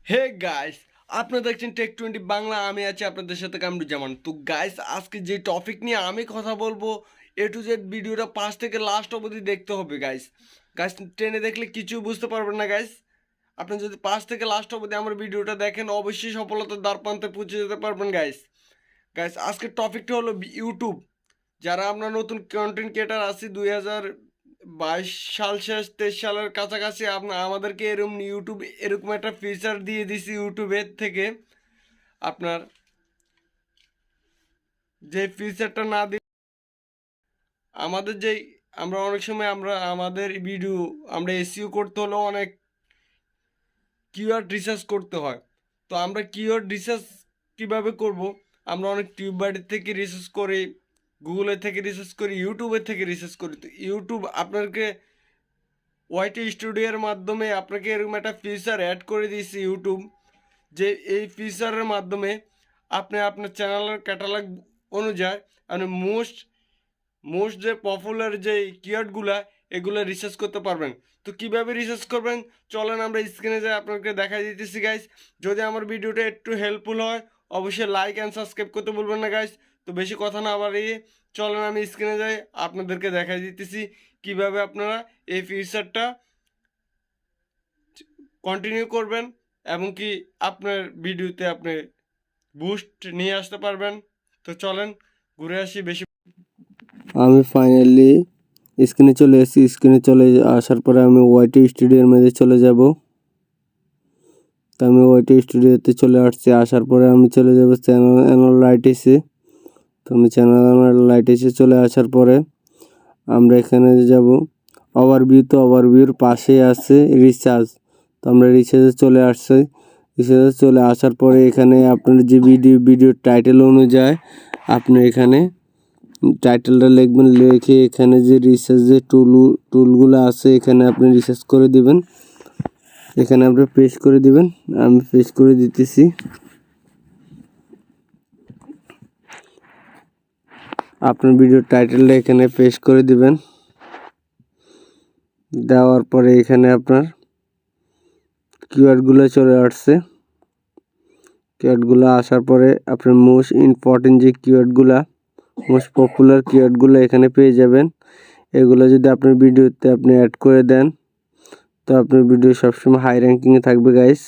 Hey guys, আপনারা দেখছেন take 20 Bangla. আমি আছি আপনাদের সাথে কামরুজ্জামান। তো গাইস, আজকে যে টপিক নিয়ে আমি কথা বলবো, A to Z ভিডিওটা 5 থেকে লাস্ট অবধি দেখতে হবে গাইস। গাইস, টেনে দেখলে কিছু বুঝতে পারবেন না গাইস। আপনি যদি 5 থেকে লাস্ট অবধি আমার ভিডিওটা দেখেন, অবশ্যই সফলতার দ্বার প্রান্তে পৌঁছে যেতে পারবেন গাইস। গাইস, আজকের টপিকটা হলো ইউটিউব। যারা আমরা নতুন কন্টেন্ট ক্রিয়েটার আছি, 2022 সাল শেষ 23 সালের কাছাকাছি, আমাদেরকে এরকম ইউটিউব এরকম একটা ফিচার দিয়ে দিছি ইউটিউবের থেকে। আপনার যে ফিচারটা না দিয়ে আমাদের যেই আমরা অনেক সময় আমাদের ভিডিও আমরা এসইও করতে হলেও অনেক কিওয়ার্ড রিসার্চ করতে হয়। তো আমরা কিওয়ার্ড রিসার্চ কীভাবে করব? আমরা অনেক টিউববাইটের থেকে রিসার্চ করি, গুগলের থেকে রিসার্চ করি, ইউটিউবের থেকে রিসার্চ করি। তো ইউটিউব আপনাকে ওয়াইটি স্টুডিওর মাধ্যমে আপনাকে এরকম একটা ফিচার অ্যাড করে দিয়েছে ইউটিউব, যে এই ফিচারের মাধ্যমে আপনি আপনার চ্যানেলের ক্যাটালগ অনুযায়ী আপনি মোস্ট মোস্ট যে পপুলার যে কিওয়ার্ডগুলা এগুলো রিসার্চ করতে পারবেন। তো কিভাবে রিসার্চ করবেন চলেন আমরা স্ক্রিনে যাই, আপনাকে দেখাই দিতেছি গাইস। যদি আমার ভিডিওটা একটু হেল্পফুল হয় অবশ্যই লাইক অ্যান্ড সাবস্ক্রাইব করতে বলবেন না গাইস। তো বেশি কথা না বাড়িয়ে চলেন আমি স্ক্রিনে যাই, আপনাদেরকে দেখাই দিতেছি কিভাবে আপনারা এই ফিচারটা কন্টিনিউ করবেন এবং কি আপনার ভিডিওতে আপনি বুস্ট নিয়ে আসতে পারবেন। তো চলেন ঘুরে আসি। বেশি আমি ফাইনালি স্ক্রিনে চলে এসেছি। স্ক্রিনে চলে আসার পরে আমি ওয়াইটি স্টুডিওর মধ্যে চলে যাব। তো আমি ওয়াইটি স্টুডিওতে চলে আসছি। আসার পরে আমি চলে যাব চ্যানেল অ্যানালাইটিক্সে। তো আমি চ্যানেল অ্যানালাইটিক্সে চলে আসার পরে আমরা এখানে যাব ওভারভিউ। তো ওভারভিউর পাশে আছে রিসার্চ। তো আমরা রিসার্চে চলে আসছি। রিসার্চে চলে আসার পরে এখানে আপনার যে ভিডিওর টাইটেল অনুযায়ী আপনি এখানে টাইটেলটা লিখবেন। লিখে এখানে যে রিসার্চ যে টুলগুলো আছে এখানে আপনি রিসার্চ করে দিবেন। এখানে আপনি পেস্ট করে দিবেন। আমি পেস্ট করে দিতেছি। আপনার ভিডিওর টাইটেলটা এখানে পেস্ট করে দিবেন। দেওয়ার পরে এখানে আপনার কিওয়ার্ডগুলো চলে আসছে। কিওয়ার্ডগুলো আসার পরে আপনার মোস্ট ইম্পর্টেন্ট যে কিওয়ার্ডগুলো, মোস্ট পপুলার কিওয়ার্ডগুলো এখানে পেয়ে যাবেন। এগুলো যদি আপনার ভিডিওতে আপনি অ্যাড করে দেন তো আপনার ভিডিও সবসময় হাই র্যাঙ্কিংয়ে থাকবে গাইস।